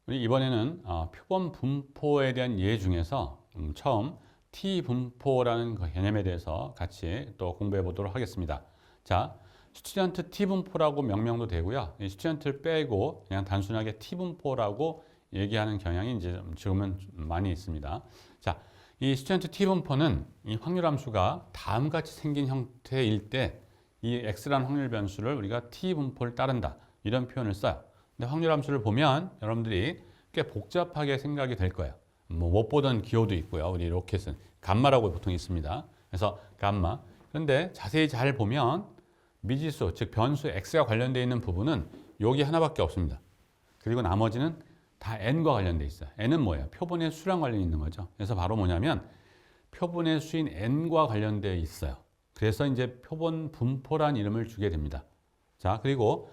우리 이번에는 표본 분포에 대한 예 중에서 처음 T 분포라는 그 개념에 대해서 같이 또 공부해 보도록 하겠습니다. 자, 스튜던트 T 분포라고 명명도 되고요. 이 스튜던트를 빼고 그냥 단순하게 T 분포라고 얘기하는 경향이 이제 지금은 많이 있습니다. 자, 이 스튜던트 T 분포는 이 확률 함수가 다음같이 생긴 형태일 때 이 X라는 확률 변수를 우리가 T 분포를 따른다. 이런 표현을 써요. 근데 확률 함수를 보면 여러분들이 꽤 복잡하게 생각이 될 거예요. 뭐 못 보던 기호도 있고요. 우리 로켓은 감마라고 보통 있습니다. 그래서 감마. 그런데 자세히 잘 보면 미지수, 즉 변수 x가 관련되어 있는 부분은 여기 하나밖에 없습니다. 그리고 나머지는 다 n과 관련되어 있어요. n은 뭐예요? 표본의 수랑 관련이 있는 거죠. 그래서 바로 뭐냐면 표본의 수인 n과 관련되어 있어요. 그래서 이제 표본 분포란 이름을 주게 됩니다. 자, 그리고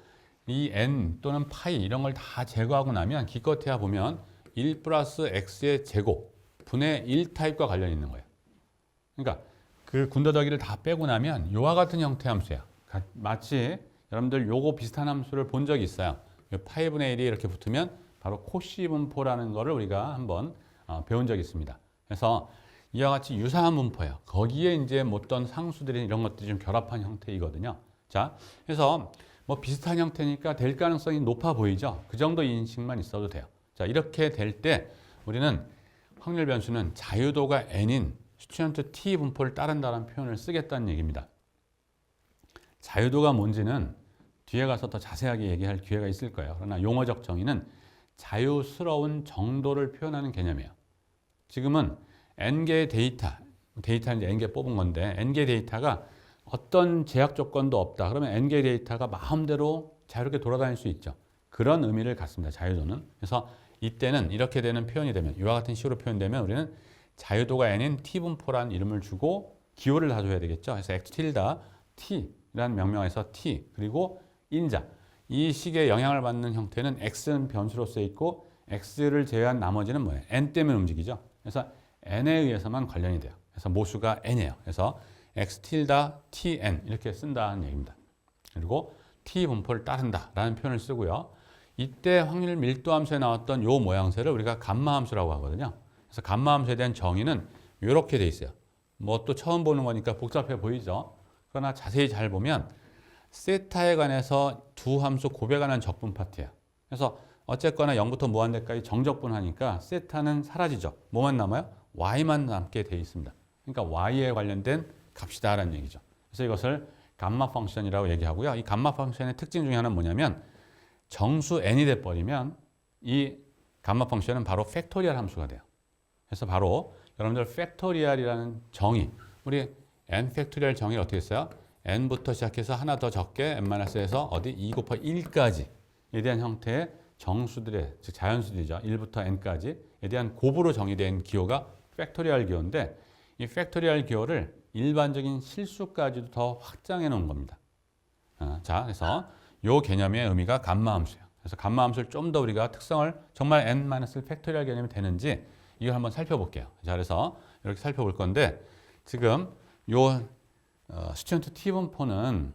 이 n 또는 파이 이런 걸 다 제거하고 나면 기껏해야 보면 1 플러스 x의 제곱 분의 1 타입과 관련이 있는 거예요. 그러니까 그 군더더기를 다 빼고 나면 이와 같은 형태의 함수예요. 마치 여러분들 요거 비슷한 함수를 본 적이 있어요. 파이 분의 1이 이렇게 붙으면 바로 코시 분포라는 거를 우리가 한번 배운 적이 있습니다. 그래서 이와 같이 유사한 분포예요. 거기에 이제 어떤 상수들이 이런 것들이 좀 결합한 형태이거든요. 자, 그래서 뭐 비슷한 형태니까 될 가능성이 높아 보이죠. 그 정도 인식만 있어도 돼요. 자, 이렇게 될 때 우리는 확률 변수는 자유도가 n인 스튜던트 t 분포를 따른다는 표현을 쓰겠다는 얘기입니다. 자유도가 뭔지는 뒤에 가서 더 자세하게 얘기할 기회가 있을 거예요. 그러나 용어적 정의는 자유스러운 정도를 표현하는 개념이에요. 지금은 n개의 데이터는 이제 n개 뽑은 건데 n개 데이터가 어떤 제약 조건도 없다. 그러면 n개 데이터가 마음대로 자유롭게 돌아다닐 수 있죠. 그런 의미를 갖습니다. 자유도는. 그래서 이때는 이렇게 되는 표현이 되면 이와 같은 식으로 표현되면 우리는 자유도가 n인 t분포라는 이름을 주고 기호를 다 줘야 되겠죠. 그래서 x tilde t라는 명명에서 t 그리고 인자 이 식의 영향을 받는 형태는 x는 변수로 쓰여 있고 x를 제외한 나머지는 뭐예요? n 때문에 움직이죠. 그래서 n에 의해서만 관련이 돼요. 그래서 모수가 n이에요. 그래서 x tilde tn 이렇게 쓴다는 얘기입니다. 그리고 t 분포를 따른다라는 표현을 쓰고요. 이때 확률 밀도 함수에 나왔던 요 모양새를 우리가 감마 함수라고 하거든요. 그래서 감마 함수에 대한 정의는 이렇게 돼 있어요. 뭐 또 처음 보는 거니까 복잡해 보이죠. 그러나 자세히 잘 보면 세타에 관해서 두 함수 곱에 관한 적분 파트예요. 그래서 어쨌거나 0부터 무한대까지 정적분하니까 세타는 사라지죠. 뭐만 남아요? y만 남게 돼 있습니다. 그러니까 y에 관련된 값이다라는 얘기죠. 그래서 이것을 감마 펑션이라고 얘기하고요. 이 감마 펑션의 특징 중에 하나는 뭐냐면 정수 n이 돼버리면 이 감마 펑션은 바로 팩토리얼 함수가 돼요. 그래서 바로 여러분들 팩토리얼이라는 정의, 우리 n 팩토리얼 정의를 어떻게 써요? n부터 시작해서 하나 더 적게 n-에서 어디 2 곱하기 1까지에 대한 형태의 정수들의, 즉 자연수들이죠. 1부터 n까지에 대한 곱으로 정의된 기호가 팩토리얼 기호인데 이 팩토리얼 기호를 일반적인 실수까지도 더 확장해 놓은 겁니다. 자, 그래서 이 개념의 의미가 감마 함수예요. 그래서 감마 함수를 좀 더 우리가 특성을 정말 n-1 팩토리얼 개념이 되는지 이걸 한번 살펴볼게요. 자, 그래서 이렇게 살펴볼 건데 지금 요 스튜던트 t 분포는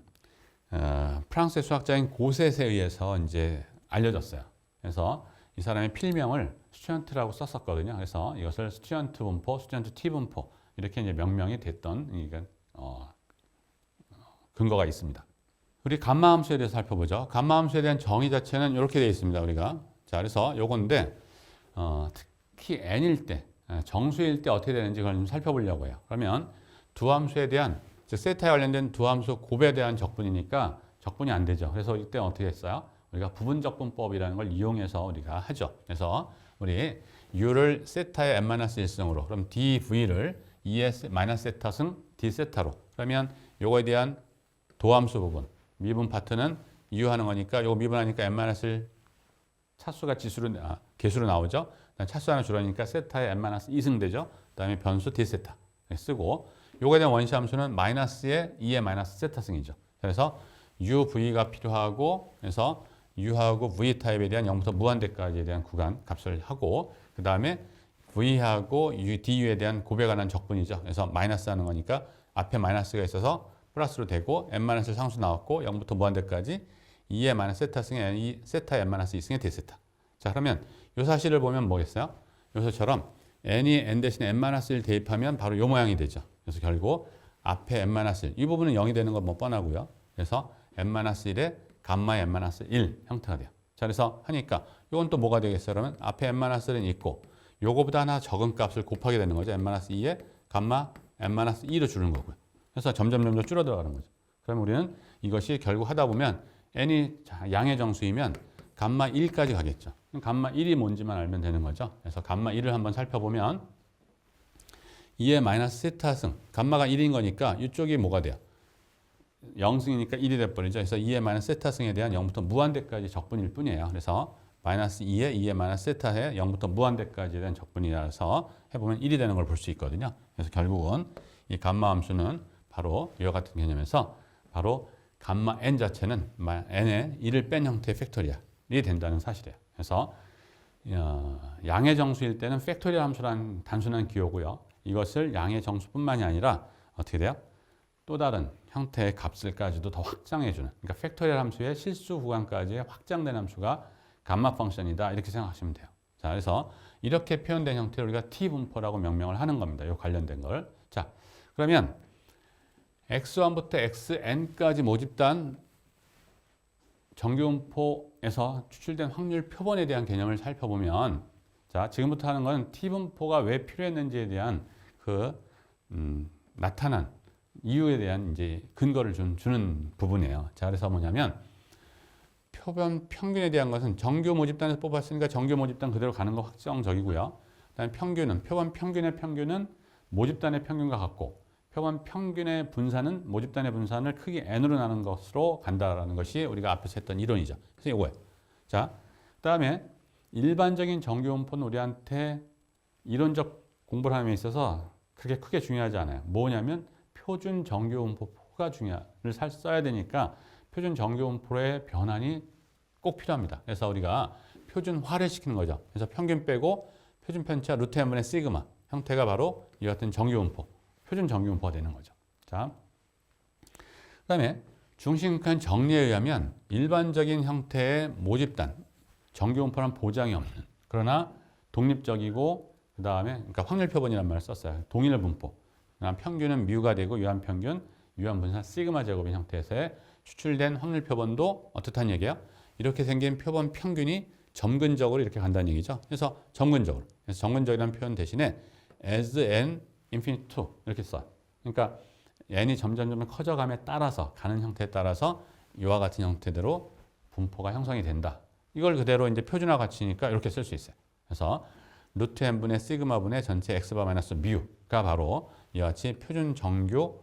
프랑스의 수학자인 고셋에 의해서 이제 알려졌어요. 그래서 이 사람의 필명을 스튜던트라고 썼었거든요. 그래서 이것을 스튜던트 분포, 스튜던트 t 분포 이렇게 이제 명명이 됐던 근거가 있습니다. 우리 감마 함수에 대해서 살펴보죠. 감마 함수에 대한 정의 자체는 이렇게 되어 있습니다. 우리가 자, 그래서 요건데 특히 n일 때 정수일 때 어떻게 되는지 그걸 좀 살펴보려고 해요. 그러면 두 함수에 대한 즉 세타에 관련된 두 함수 곱에 대한 적분이니까 적분이 안 되죠. 그래서 이때 어떻게 했어요? 우리가 부분적분법이라는 걸 이용해서 우리가 하죠. 그래서 우리 u를 세타의 n-1승으로 그럼 dv를 2의 마이너스 세타 승 d 세타로 그러면 요거에 대한 도함수 부분 미분 파트는 u 하는 거니까 요거 미분하니까 n-1 차수가 개수로 나오죠. 차수 하나 줄어니까 세타의 n-2승 되죠. 그 다음에 변수 d 세타 쓰고 요거에 대한 원시 함수는 마이너스의 2의 마이너스 세타승이죠. 그래서 UV가 필요하고 그래서 U하고 V 타입에 대한 0부터 무한대까지에 대한 구간 값을 하고 그 다음에 V하고 DU에 대한 곱에 관한 적분이죠. 그래서 마이너스 하는 거니까 앞에 마이너스가 있어서 플러스로 되고 n-을 상수 나왔고 0부터 무한대까지 2의 마이너스 세타승의 세타의 n-2승의 d세타 자, 그러면 이 사실을 보면 뭐겠어요? 요소처럼 n이 n 대신에 n-1 대입하면 바로 이 모양이 되죠. 그래서 결국 앞에 n-1, 이 부분은 0이 되는 건 뭐 뻔하고요. 그래서 n-1에 감마의 n-1 형태가 돼요. 자, 그래서 하니까 이건 또 뭐가 되겠어요? 그러면 앞에 n-1은 있고 요거보다 하나 적은 값을 곱하게 되는 거죠. n-2에 감마 n-2로 주는 거고요. 그래서 점점 줄어들어가는 거죠. 그러면 우리는 이것이 결국 하다 보면 n이 양의 정수이면 감마 1까지 가겠죠. 감마 1이 뭔지만 알면 되는 거죠. 그래서 감마 1을 한번 살펴보면 2의 마이너스 세타승, 감마가 1인 거니까 이쪽이 뭐가 돼요? 0승이니까 1이 돼버리죠. 그래서 2의 마이너스 세타승에 대한 0부터 무한대까지 적분일 뿐이에요. 그래서 마이너스 2의 마이너스 세타에 0부터 무한대까지에 대한 적분이라서 해보면 1이 되는 걸 볼 수 있거든요. 그래서 결국은 이 감마 함수는 바로 이와 같은 개념에서 바로 감마 n 자체는 n의 1을 뺀 형태의 팩토리얼이 된다는 사실이에요. 그래서 양의 정수일 때는 팩토리얼 함수란 단순한 기호고요. 이것을 양의 정수뿐만이 아니라 어떻게 돼요? 또 다른 형태의 값을까지도 더 확장해주는, 그러니까 팩토리얼 함수의 실수 구간까지 확장된 함수가 감마 펑션이다, 이렇게 생각하시면 돼요. 자, 그래서 이렇게 표현된 형태를 우리가 T분포라고 명명을 하는 겁니다. 이 관련된 걸. 자, 그러면 x1부터 xn까지 모집단 정규분포에서 추출된 확률 표본에 대한 개념을 살펴보면, 자, 지금부터 하는 건 T분포가 왜 필요했는지에 대한 나타난 이유에 대한 이제 근거를 주는 부분이에요. 자, 그래서 뭐냐면 표본 평균에 대한 것은 정규 모집단에서 뽑았으니까 정규 모집단 그대로 가는 거 확정적이고요. 그다음에 평균은 표본 평균의 평균은 모집단의 평균과 같고 표본 평균의 분산은 모집단의 분산을 크게 n으로 나눈 것으로 간다라는 것이 우리가 앞에서 했던 이론이죠. 그래서 이거예요. 자, 그다음에 일반적인 정규분포는 우리한테 이론적 공부를 함에 있어서 그렇게 크게 중요하지 않아요. 뭐냐면 표준 정규분포가 중요를 써야 되니까 표준 정규분포의 변환이 꼭 필요합니다. 그래서 우리가 표준화를 시키는 거죠. 그래서 평균 빼고 표준 편차 루트 n분의 시그마 형태가 바로 이 같은 정규분포, 표준 정규분포가 되는 거죠. 자, 그다음에 중심간 정리에 의하면 일반적인 형태의 모집단 정규분포란 보장이 없는, 그러나 독립적이고 그다음에 그러니까 확률 표본이라는 말을 썼어요. 동일 분포. 그다음 평균은 뮤가 되고 유한평균, 유한분산 시그마 제곱인 형태에서의 추출된 확률 표본도 어떻다는 얘기예요? 이렇게 생긴 표본 평균이 점근적으로 이렇게 간다는 얘기죠. 그래서 점근적으로. 그래서 점근적이라는 표현 대신에 as n infinity to 이렇게 써. 그러니까 n이 점점 커져감에 따라서 가는 형태에 따라서 이와 같은 형태대로 분포가 형성이 된다. 이걸 그대로 이제 표준화 가치니까 이렇게 쓸 수 있어요. 그래서 루트 n분의 시그마분의 전체 x바 마이너스 뮤가 바로 이와 같이 표준 정규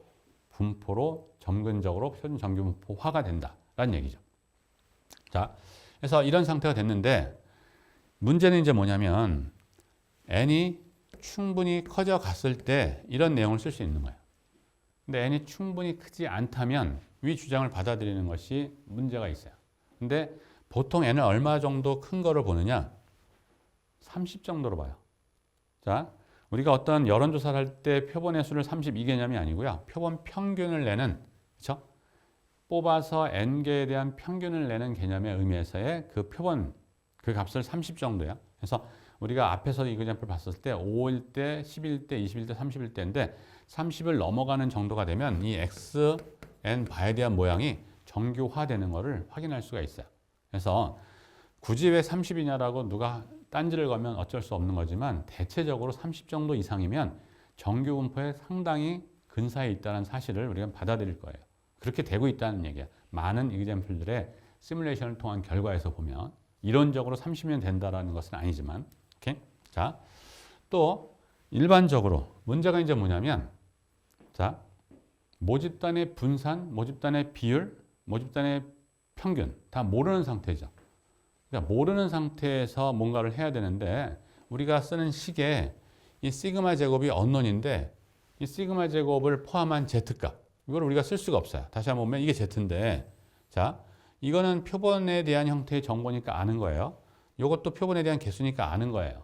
분포로 점근적으로 표준 정규 분포화가 된다라는 얘기죠. 자, 그래서 이런 상태가 됐는데 문제는 이제 뭐냐면 n이 충분히 커져 갔을 때 이런 내용을 쓸 수 있는 거예요. 근데 n이 충분히 크지 않다면 위 주장을 받아들이는 것이 문제가 있어요. 근데 보통 n을 얼마 정도 큰 거를 보느냐? 30 정도로 봐요. 자, 우리가 어떤 여론조사를 할 때 표본의 수를 32 개념이 아니고요. 표본 평균을 내는, 그렇죠? 뽑아서 n개에 대한 평균을 내는 개념의 의미에서의 그 표본, 그 값을 30 정도야. 그래서 우리가 앞에서 이그램플 봤을 때 5일 때, 10일 때, 20일 때, 30일 때인데 30을 넘어가는 정도가 되면 이 x, n 바에 대한 모양이 정규화되는 것을 확인할 수가 있어요. 그래서 굳이 왜 30이냐라고 누가 딴지를 걸면 어쩔 수 없는 거지만 대체적으로 30 정도 이상이면 정규 분포에 상당히 근사해 있다는 사실을 우리가 받아들일 거예요. 그렇게 되고 있다는 얘기야. 많은 이그램플들의 시뮬레이션을 통한 결과에서 보면 이론적으로 30면 된다라는 것은 아니지만, 오케이? 자, 또 일반적으로 문제가 이제 뭐냐면, 자, 모집단의 분산, 모집단의 비율, 모집단의 평균 다 모르는 상태죠. 그러니까 모르는 상태에서 뭔가를 해야 되는데 우리가 쓰는 식에 이 시그마 제곱이 언론인데 이 시그마 제곱을 포함한 Z값 이걸 우리가 쓸 수가 없어요. 다시 한번 보면 이게 Z인데 자, 이거는 표본에 대한 형태의 정보니까 아는 거예요. 이것도 표본에 대한 개수니까 아는 거예요.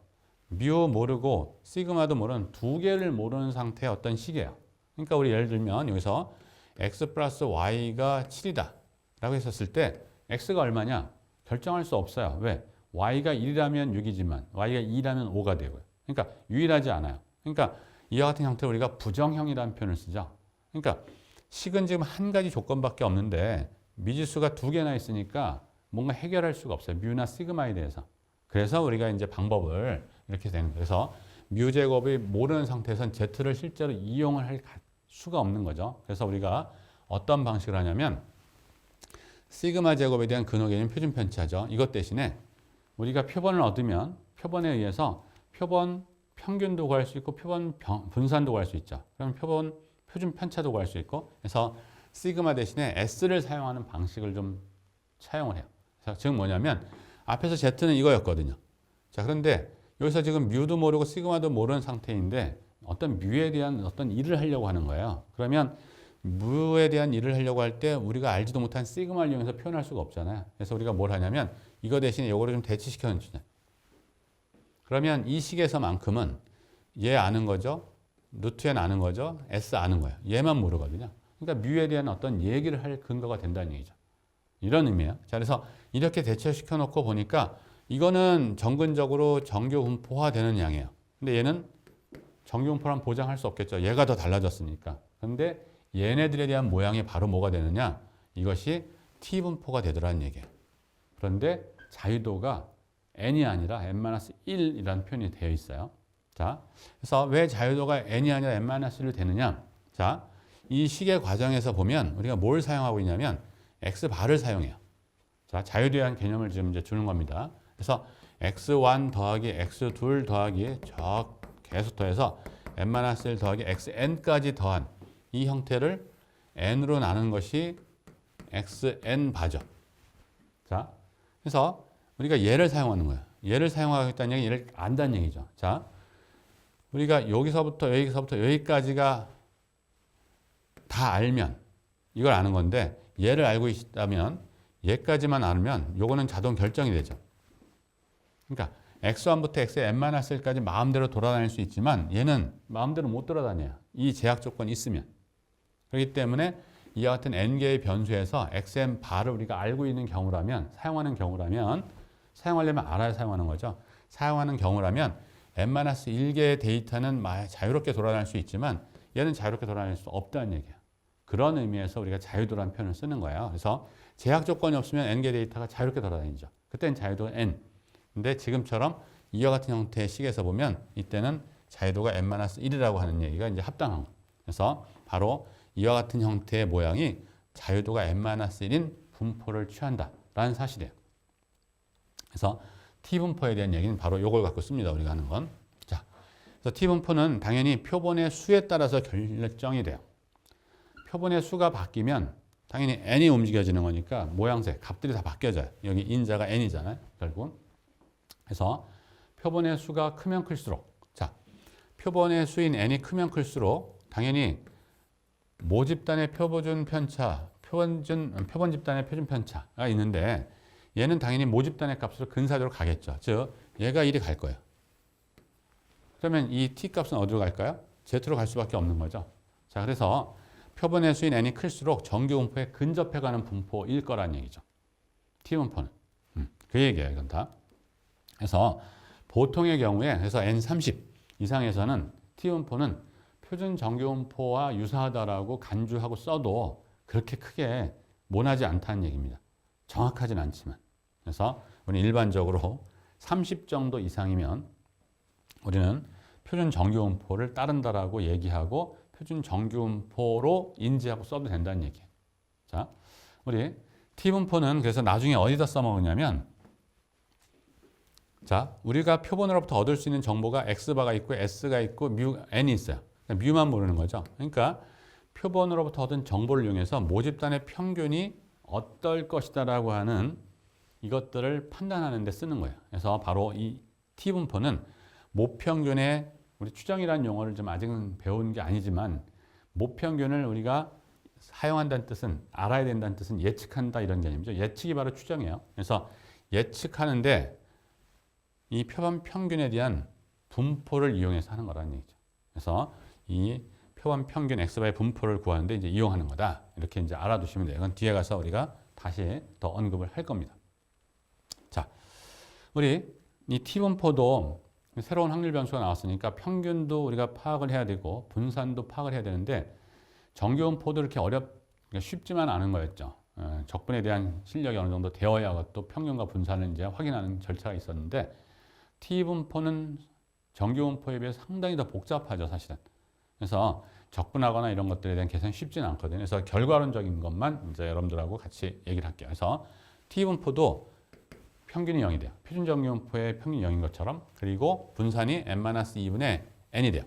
뮤 모르고 시그마도 모르는 두 개를 모르는 상태의 어떤 식이에요. 그러니까 우리 예를 들면 여기서 x 플러스 y가 7이다 라고 했었을 때 x가 얼마냐? 결정할 수 없어요. 왜? y가 1이라면 6이지만 y가 2라면 5가 되고요. 그러니까 유일하지 않아요. 그러니까 이와 같은 형태로 우리가 부정형이라는 표현을 쓰죠. 그러니까 식은 지금 한 가지 조건밖에 없는데 미지수가 두 개나 있으니까 뭔가 해결할 수가 없어요. 뮤나 시그마에 대해서. 그래서 우리가 이제 방법을 이렇게 되는 거예요. 그래서 뮤 제곱이 모르는 상태에서는 Z를 실제로 이용을 할 수가 없는 거죠. 그래서 우리가 어떤 방식을 하냐면 시그마 제곱에 대한 근호 개념 표준 편차죠. 이것 대신에 우리가 표본을 얻으면 표본에 의해서 표본 평균도 구할 수 있고 표본 분산도 구할 수 있죠. 그럼 표본 표준 편차도 구할 수 있고 그래서 시그마 대신에 S를 사용하는 방식을 좀 차용을 해요. 그래서 즉 뭐냐면 앞에서 Z는 이거였거든요. 자, 그런데 여기서 지금 뮤도 모르고 시그마도 모르는 상태인데 어떤 뮤에 대한 어떤 일을 하려고 하는 거예요. 그러면 뮤에 대한 일을 하려고 할 때 우리가 알지도 못한 시그마를 이용해서 표현할 수가 없잖아요. 그래서 우리가 뭘 하냐면 이거 대신에 이거를 좀 대치시켜 주냐. 그러면 이 식에서만큼은 얘 아는 거죠. 루트 n 아는 거죠. S 아는 거예요. 얘만 모르거든요. 그러니까 뮤에 대한 어떤 얘기를 할 근거가 된다는 얘기죠. 이런 의미예요. 자, 그래서 이렇게 대처시켜 놓고 보니까 이거는 정근적으로 정규분포화 되는 양이에요. 근데 얘는 정규분포란 보장할 수 없겠죠. 얘가 더 달라졌으니까. 근데 얘네들에 대한 모양이 바로 뭐가 되느냐? 이것이 T분포가 되더라는 얘기예요. 그런데 자유도가 n이 아니라 n-1이라는 표현이 되어 있어요. 자, 그래서 왜 자유도가 n이 아니라 n-1로 되느냐? 자, 이 식의 과정에서 보면 우리가 뭘 사용하고 있냐면 xbar을 사용해요. 자, 자유도에 대한 개념을 지금 이제 주는 겁니다. 그래서 x1 더하기 x2 더하기 저 계속 더해서 n-1 더하기 xn까지 더한 이 형태를 n으로 나눈 것이 xn바죠. 자, 그래서 우리가 얘를 사용하는 거예요. 얘를 사용하겠다는 얘기는 얘를 안다는 얘기죠. 자, 우리가 여기서부터 여기까지가 다 알면 이걸 아는 건데 얘를 알고 있다면 얘까지만 알면 요거는 자동 결정이 되죠. 그러니까 x1부터 xn-1까지 마음대로 돌아다닐 수 있지만 얘는 마음대로 못 돌아다녀요. 이 제약 조건이 있으면. 그렇기 때문에 이와 같은 n개의 변수에서 xn-바를 우리가 알고 있는 경우라면 사용하는 경우라면 사용하려면 알아야 사용하는 거죠. 사용하는 경우라면 n-1개의 데이터는 자유롭게 돌아다닐 수 있지만 얘는 자유롭게 돌아다닐 수 없다는 얘기예요. 그런 의미에서 우리가 자유도라는 표현을 쓰는 거예요. 그래서 제약 조건이 없으면 n개 데이터가 자유롭게 돌아다니죠. 그때는 자유도가 n. 근데 지금처럼 이와 같은 형태의 식에서 보면 이때는 자유도가 n-1이라고 하는 얘기가 이제 합당한 거예요. 그래서 바로 이와 같은 형태의 모양이 자유도가 n-1인 분포를 취한다라는 사실이에요. 그래서 T분포에 대한 얘기는 바로 이걸 갖고 씁니다. 우리가 하는 건. 자, 그래서 T분포는 당연히 표본의 수에 따라서 결정이 돼요. 표본의 수가 바뀌면 당연히 n이 움직여지는 거니까 모양새, 값들이 다 바뀌어져요. 여기 인자가 n이잖아요. 결국. 그래서 표본의 수가 크면 클수록 자, 표본의 수인 n이 크면 클수록 당연히 모집단의 표본 편차, 표본 집단의 표준 편차가 있는데 얘는 당연히 모집단의 값으로 근사적으로 가겠죠. 즉 얘가 1이 갈 거예요. 그러면 이 t 값은 어디로 갈까요? z로 갈 수밖에 없는 거죠. 자, 그래서 표본의 수인 n이 클수록 정규분포에 근접해가는 분포일 거란 얘기죠. T분포는. 그 얘기예요. 이건 다. 그래서 보통의 경우에 그래서 n30 이상에서는 T분포는 표준 정규분포와 유사하다라고 간주하고 써도 그렇게 크게 모나지 않다는 얘기입니다. 정확하진 않지만. 그래서 우리 일반적으로 30 정도 이상이면 우리는 표준 정규분포를 따른다라고 얘기하고 표준 정규분포로 인지하고 써도 된다는 얘기예요. 자, 우리 T분포는 그래서 나중에 어디다 써먹느냐면 자, 우리가 표본으로부터 얻을 수 있는 정보가 X바가 있고 S가 있고 뮤, N이 있어요. 뮤만 모르는 거죠. 그러니까 표본으로부터 얻은 정보를 이용해서 모집단의 평균이 어떨 것이다라고 하는 이것들을 판단하는 데 쓰는 거예요. 그래서 바로 이 T분포는 모평균의 우리 추정이라는 용어를 좀 아직은 배운 게 아니지만 모평균을 우리가 사용한다는 뜻은 알아야 된다는 뜻은 예측한다 이런 개념이죠. 예측이 바로 추정이에요. 그래서 예측하는데 이 표본 평균에 대한 분포를 이용해서 하는 거라는 얘기죠. 그래서 이 표본 평균 x바의 분포를 구하는데 이제 이용하는 거다. 이렇게 이제 알아두시면 돼요. 이건 뒤에 가서 우리가 다시 더 언급을 할 겁니다. 자, 우리 이 T분포도 새로운 확률 변수가 나왔으니까 평균도 우리가 파악을 해야 되고 분산도 파악을 해야 되는데 정규분포도 이렇게 그러니까 쉽지만 않은 거였죠. 적분에 대한 실력이 어느 정도 되어야 또 평균과 분산을 이제 확인하는 절차가 있었는데 T분포는 정규분포에 비해 상당히 더 복잡하죠, 사실은. 그래서 적분하거나 이런 것들에 대한 계산이 쉽지는 않거든요. 그래서 결과론적인 것만 이제 여러분들하고 같이 얘기를 할게요. 그래서 T분포도 평균이 0이 돼요. 표준 정규분포의 평균이 0인 것처럼. 그리고 분산이 n-2분의 n이 돼요.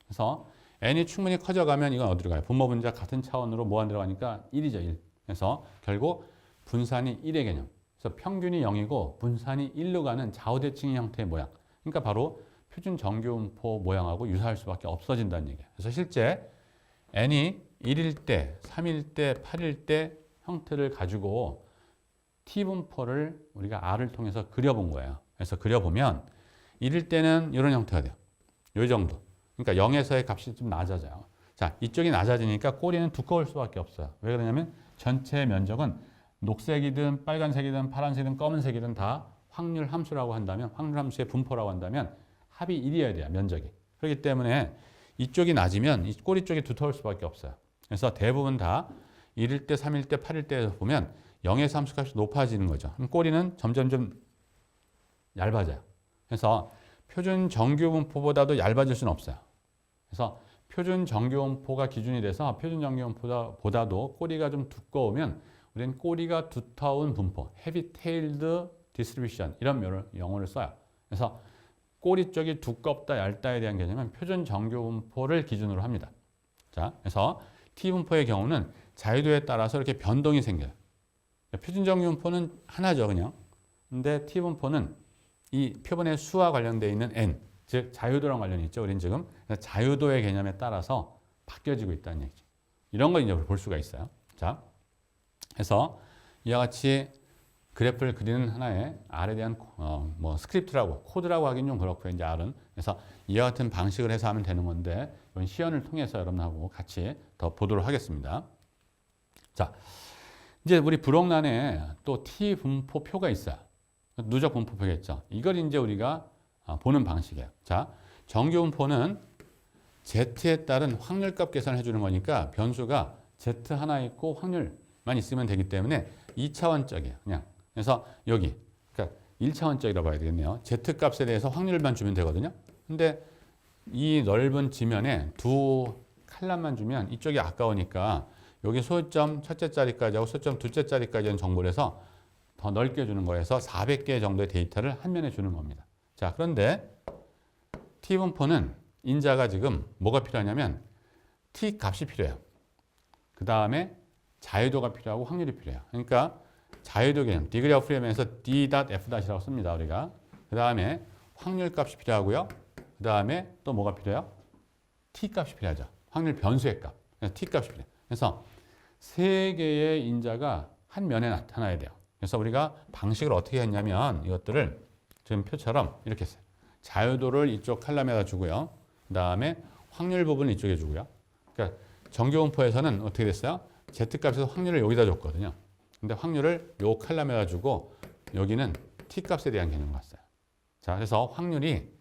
그래서 n이 충분히 커져가면 이건 어디로 가요? 분모 분자 같은 차원으로 뭐가 들어가니까 1이죠. 1. 그래서 결국 분산이 1의 개념. 그래서 평균이 0이고 분산이 1로 가는 좌우대칭 형태의 모양. 그러니까 바로 표준 정규분포 모양하고 유사할 수밖에 없어진다는 얘기예요. 그래서 실제 n이 1일 때, 3일 때, 8일 때 형태를 가지고 T분포를 우리가 R을 통해서 그려본 거예요. 그래서 그려보면 1일 때는 이런 형태가 돼요. 이 정도. 그러니까 0에서의 값이 좀 낮아져요. 자, 이쪽이 낮아지니까 꼬리는 두꺼울 수밖에 없어요. 왜 그러냐면 전체 면적은 녹색이든 빨간색이든 파란색이든 검은색이든 다 확률 함수라고 한다면, 확률 함수의 분포라고 한다면 합이 1이어야 돼요, 면적이. 그렇기 때문에 이쪽이 낮으면 이 꼬리 쪽이 두터울 수밖에 없어요. 그래서 대부분 다 1일 때, 3일 때, 8일 때에서 보면 0에서 함수값이 높아지는 거죠. 그럼 꼬리는 점점 좀 얇아져요. 그래서 표준 정규분포보다도 얇아질 수는 없어요. 그래서 표준 정규분포가 기준이 돼서 표준 정규분포보다도 꼬리가 좀 두꺼우면 우리는 꼬리가 두터운 분포, heavy tailed distribution 이런 용어를 써요. 그래서 꼬리 쪽이 두껍다, 얇다에 대한 개념은 표준 정규분포를 기준으로 합니다. 자, 그래서 T분포의 경우는 자유도에 따라서 이렇게 변동이 생겨요. 표준 정규분포는 하나죠, 그냥. 근데 T분포는 이 표본의 수와 관련되어 있는 n, 즉 자유도랑 관련이 있죠. 우리는 지금 자유도의 개념에 따라서 바뀌어지고 있다는 얘기죠. 이런 걸 이제 볼 수가 있어요. 자, 그래서 이와 같이 그래프를 그리는 하나의 R에 대한 뭐 스크립트라고 코드라고 하긴 좀 그렇고요. 이제 R은 그래서 이와 같은 방식을 해서 하면 되는 건데 이번 시연을 통해서 여러분하고 같이 더 보도록 하겠습니다. 자, 이제 우리 브록란에 또 T 분포표가 있어요. 누적 분포표가 있죠. 이걸 이제 우리가 보는 방식이에요. 자, 정규 분포는 Z에 따른 확률값 계산을 해주는 거니까 변수가 Z 하나 있고 확률만 있으면 되기 때문에 2차원적이에요. 그냥. 그래서 여기, 그러니까 1차원적이라고 봐야 되겠네요. Z값에 대해서 확률만 주면 되거든요. 근데 이 넓은 지면에 두 칼럼만 주면 이쪽이 아까우니까 여기 소점 첫째 자리까지 하고 소점 둘째 자리까지 하는 정보를 해서 더 넓게 주는 거에서 400개 정도의 데이터를 한 면에 주는 겁니다. 자, 그런데 T분포는 인자가 지금 뭐가 필요하냐면 T 값이 필요해요. 그 다음에 자유도가 필요하고 확률이 필요해요. 그러니까 자유도 개념, degree of freedom에서 D.F.이라고 씁니다, 우리가. 그 다음에 확률 값이 필요하고요. 그 다음에 또 뭐가 필요해요? T 값이 필요하죠. 확률 변수의 값. 그래서 T 값이 필요해요. 그래서 세 개의 인자가 한 면에 나타나야 돼요. 그래서 우리가 방식을 어떻게 했냐면 이것들을 지금 표처럼 이렇게 했어요. 자유도를 이쪽 칼럼에다 주고요. 그 다음에 확률 부분을 이쪽에 주고요. 그러니까 정규분포에서는 어떻게 됐어요? Z값에서 확률을 여기다 줬거든요. 근데 확률을 요 칼럼에다 주고 여기는 T값에 대한 개념을 갔어요. 자, 그래서 확률이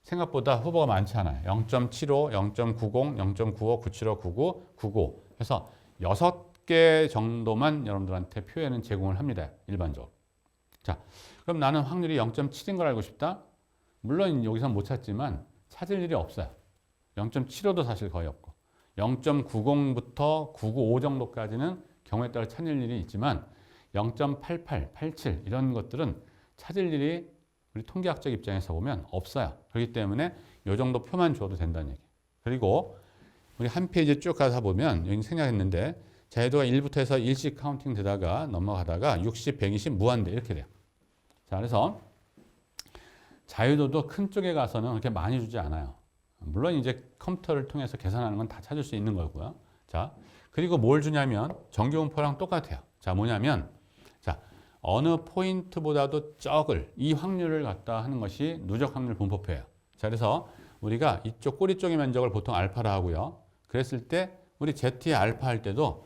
생각보다 후보가 많지 않아요. 0.75, 0.90, 0.95, 975, 99, 95 해서 6개 정도만 여러분들한테 표현은 제공을 합니다. 일반적으로. 자, 그럼 나는 확률이 0.7인 걸 알고 싶다? 물론 여기서는 못 찾지만 찾을 일이 없어요. 0.75도 사실 거의 없고 0.90부터 995 정도까지는 경우에 따라 찾을 일이 있지만 0.88, 87 이런 것들은 찾을 일이 우리 통계학적 입장에서 보면 없어요. 그렇기 때문에 이 정도 표만 줘도 된다는 얘기예요. 그리고 우리 한 페이지 쭉 가서 보면 여기 생략했는데 자유도가 1부터 해서 일씩 카운팅 되다가 넘어가다가 60, 120 무한대 이렇게 돼요. 자, 그래서 자유도도 큰 쪽에 가서는 그렇게 많이 주지 않아요. 물론 이제 컴퓨터를 통해서 계산하는 건 다 찾을 수 있는 거고요. 자, 그리고 뭘 주냐면 정규분포랑 똑같아요. 자, 뭐냐면 자, 어느 포인트보다도 적을 이 확률을 갖다 하는 것이 누적 확률 분포표예요. 자, 그래서 우리가 이쪽 꼬리 쪽의 면적을 보통 알파라 하고요. 그랬을 때 우리 Z의 알파 할 때도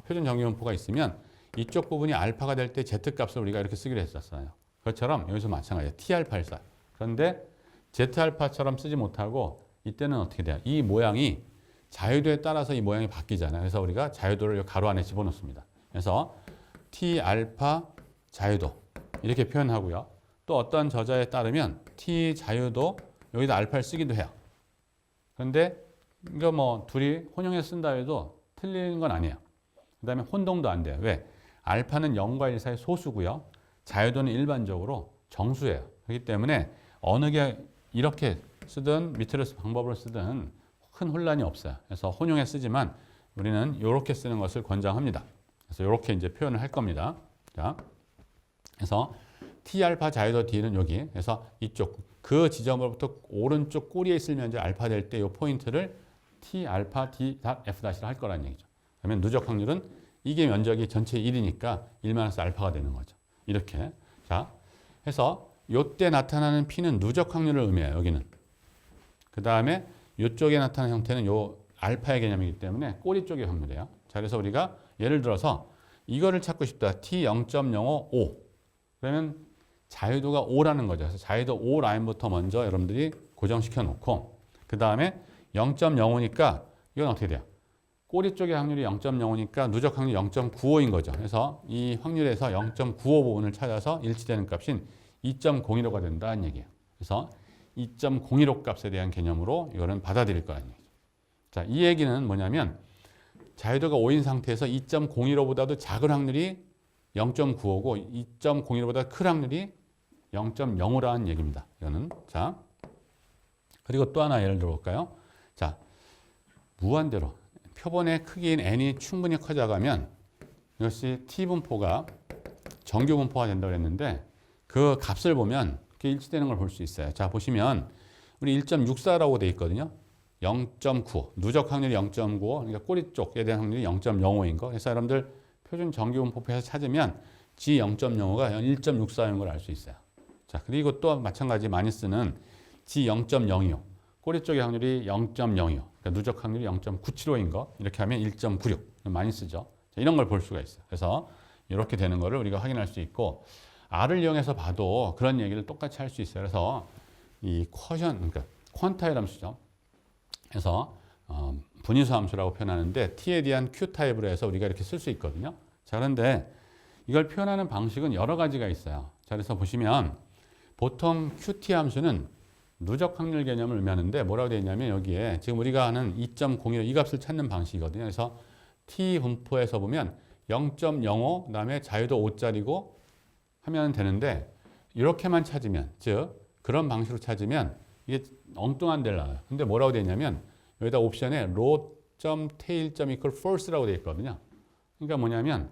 표준 정규분포가 있으면 이쪽 부분이 알파가 될 때 Z 값을 우리가 이렇게 쓰기로 했었어요. 그것처럼 여기서 마찬가지예요. T알파를 써요. 그런데 Z알파처럼 쓰지 못하고 이때는 어떻게 돼요? 이 모양이 자유도에 따라서 이 모양이 바뀌잖아요. 그래서 우리가 자유도를 가로 안에 집어넣습니다. 그래서 T알파 자유도 이렇게 표현하고요. 또 어떤 저자에 따르면 T 자유도 여기다 알파를 쓰기도 해요. 그런데 이거 뭐 둘이 혼용해서 쓴다 해도 틀린 건 아니에요. 그 다음에 혼동도 안 돼요. 왜? 알파는 0과 1 사이 소수고요. 자유도는 일반적으로 정수예요. 그렇기 때문에 어느 게 이렇게 쓰든 밑으로 방법으로 쓰든 큰 혼란이 없어요. 그래서 혼용해 쓰지만 우리는 이렇게 쓰는 것을 권장합니다. 그래서 이렇게 이제 표현을 할 겁니다. 자, 그래서 T알파 자유도 D는 여기. 그래서 이쪽 그 지점으로부터 오른쪽 꼬리에 있을 면적 알파 될 때 이 포인트를 T알파 D F'를 할 거라는 얘기죠. 그러면 누적 확률은 이게 면적이 전체 1이니까 1마이너스 알파가 되는 거죠. 이렇게. 자, 해서 요때 나타나는 P는 누적 확률을 의미해요. 여기는. 그 다음에 이쪽에 나타나는 형태는 요 알파의 개념이기 때문에 꼬리 쪽의 확률이에요. 자, 그래서 우리가 예를 들어서 이거를 찾고 싶다. T 0.05 5. 그러면 자유도가 5라는 거죠. 그래서 자유도 5 라인부터 먼저 여러분들이 고정시켜 놓고 그 다음에 0.05니까 이건 어떻게 돼요? 꼬리 쪽의 확률이 0.05니까 누적 확률이 0.95인 거죠. 그래서 이 확률에서 0.95 부분을 찾아서 일치되는 값인 2.015가 된다는 얘기예요. 그래서 2.015 값에 대한 개념으로 이거는 받아들일 거라는 얘기죠. 자, 이 얘기는 뭐냐면 자유도가 5인 상태에서 2.015보다도 작은 확률이 0.95고 2.015보다 큰 확률이 0.05라는 얘기입니다. 이거는. 자, 그리고 또 하나 예를 들어볼까요? 자, 무한대로 표본의 크기인 n이 충분히 커져가면 이것이 t분포가 정규분포가 된다고 했는데 그 값을 보면 그게 일치되는 걸 볼 수 있어요. 자, 보시면 우리 1.64라고 돼 있거든요. 0.95 누적 확률이 0.95 그러니까 꼬리 쪽에 대한 확률이 0.05인 거. 그래서 여러분들 표준 정규분포에서 찾으면 G 0.05가 1.64인 걸 알 수 있어요. 자, 그리고 또 마찬가지 많이 쓰는 G 0.025 꼬리 쪽의 확률이 0.025 그러니까 누적 확률이 0.975인 거 이렇게 하면 1.96 많이 쓰죠. 자, 이런 걸 볼 수가 있어요. 그래서 이렇게 되는 거를 우리가 확인할 수 있고 R을 이용해서 봐도 그런 얘기를 똑같이 할 수 있어요. 그래서 이 쿼션 그러니까 퀀타일 함수죠. 그래서 분위수 함수라고 표현하는데 T에 대한 Q 타입으로 해서 우리가 이렇게 쓸 수 있거든요. 자, 그런데 이걸 표현하는 방식은 여러 가지가 있어요. 자, 그래서 보시면 보통 QT 함수는 누적 확률 개념을 의미하는데 뭐라고 되어 있냐면 여기에 지금 우리가 하는 2.01 이 값을 찾는 방식이거든요. 그래서 T 분포에서 보면 0.05 그다음에 자유도 5짜리고 하면 되는데 이렇게만 찾으면 즉 그런 방식으로 찾으면 이게 엉뚱한 데를 나와요. 근데 뭐라고 되어 있냐면 여기다 옵션에 row.tail equal false라고 되어 있거든요. 그러니까 뭐냐면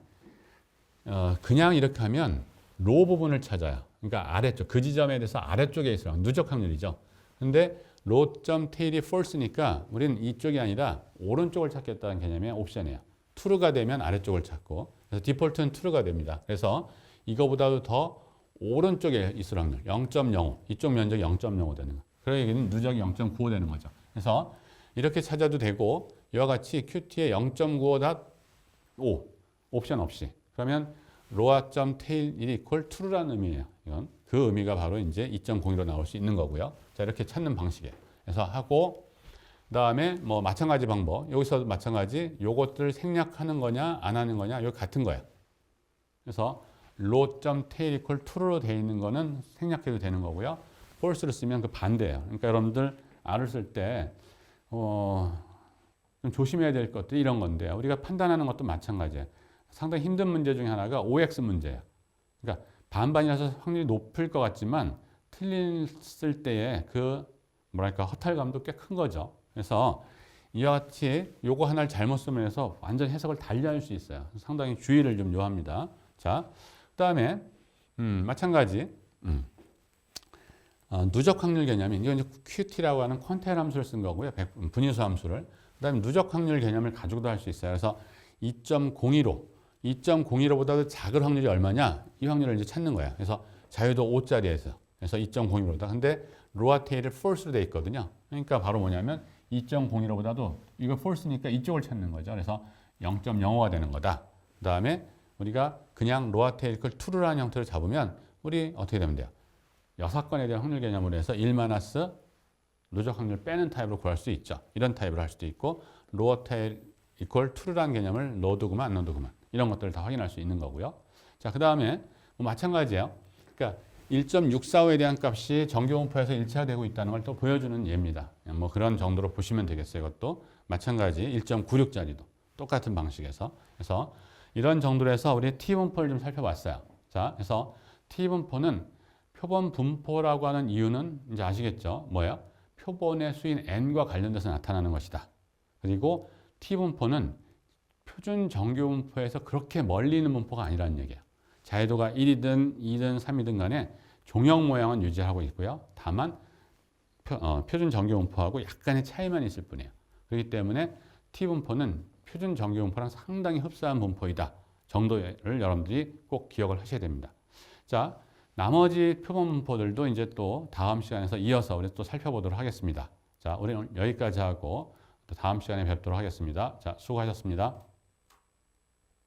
그냥 이렇게 하면 로 부분을 찾아요. 그러니까 아래쪽 그 지점에 대해서 아래쪽에 있어요. 누적 확률이죠. 근데 row.tail이 false니까 우리는 이쪽이 아니라 오른쪽을 찾겠다는 개념의 옵션이에요. true가 되면 아래쪽을 찾고 그래서 디폴트는 true가 됩니다. 그래서 이거보다도 더 오른쪽에 있을 확률 0.05 이쪽 면적이 0.05 되는 거. 그러니까 여기는 누적이 0.95 되는 거죠. 그래서 이렇게 찾아도 되고 이와 같이 QT의 0.95.5 옵션 없이 그러면 row.tail equal true라는 의미예요. 이건 그 의미가 바로 이제 2.01로 나올 수 있는 거고요. 자, 이렇게 찾는 방식이에요. 그래서 하고 그다음에 뭐 마찬가지 방법 여기서도 마찬가지 요것들 생략하는 거냐 안 하는 거냐 이거 같은 거예요. 그래서 row.tail equal true로 되어 있는 거는 생략해도 되는 거고요. false를 쓰면 그 반대예요. 그러니까 여러분들 R을 쓸 때 좀 조심해야 될 것들이 이런 건데요. 우리가 판단하는 것도 마찬가지예요. 상당히 힘든 문제 중에 하나가 OX 문제예요. 그러니까 반반이라서 확률이 높을 것 같지만 틀렸을 때의 그 뭐랄까 허탈감도 꽤 큰 거죠. 그래서 이와 같이 요거 하나를 잘못 쓰면 해서 완전 해석을 달리할 수 있어요. 상당히 주의를 좀 요합니다. 자, 그다음에 마찬가지 누적 확률 개념이 이건 이제 QT라고 하는 퀀타일 함수를 쓴 거고요. 분위수 함수를. 그다음에 누적 확률 개념을 가지고도 할 수 있어요. 그래서 2.015보다도 작은 확률이 얼마냐? 이 확률을 이제 찾는 거야. 그래서 자유도 5짜리에서 그래서 2.015보다. 근데 로아 테일을 false로 돼 있거든요. 그러니까 바로 뭐냐면 2.015보다도 이거 false니까 이쪽을 찾는 거죠. 그래서 0.05가 되는 거다. 그다음에 우리가 그냥 로아 테일 걸 true라는 형태로 잡으면 우리 어떻게 되면 돼요? 6건에 대한 확률 개념으로 해서 1 마이너스 누적 확률 빼는 타입으로 구할 수 있죠. 이런 타입으로 할 수도 있고 로어 테일 이퀄 true라는 개념을 넣어두고만 안 넣어두고만 이런 것들을 다 확인할 수 있는 거고요. 자, 그 다음에 뭐 마찬가지예요. 그러니까 1.645에 대한 값이 정규분포에서 일치화되고 있다는 걸 또 보여주는 예입니다. 뭐 그런 정도로 보시면 되겠어요. 이것도 마찬가지 1.96짜리도 똑같은 방식에서. 그래서 이런 정도로 해서 우리 T분포를 좀 살펴봤어요. 자, 그래서 T분포는 표본 분포라고 하는 이유는 이제 아시겠죠? 뭐예요? 표본의 수인 n과 관련돼서 나타나는 것이다. 그리고 T분포는 표준 정규분포에서 그렇게 멀리 있는 분포가 아니라는 얘기예요. 자유도가 1이든 2든 3이든 간에 종형 모양은 유지하고 있고요. 다만 표준 정규분포하고 약간의 차이만 있을 뿐이에요. 그렇기 때문에 T분포는 표준 정규분포랑 상당히 흡사한 분포이다 정도를 여러분들이 꼭 기억을 하셔야 됩니다. 자, 나머지 표본 분포들도 이제 또 다음 시간에서 이어서 우리 또 살펴보도록 하겠습니다. 자, 우리는 여기까지 하고 또 다음 시간에 뵙도록 하겠습니다. 자, 수고하셨습니다.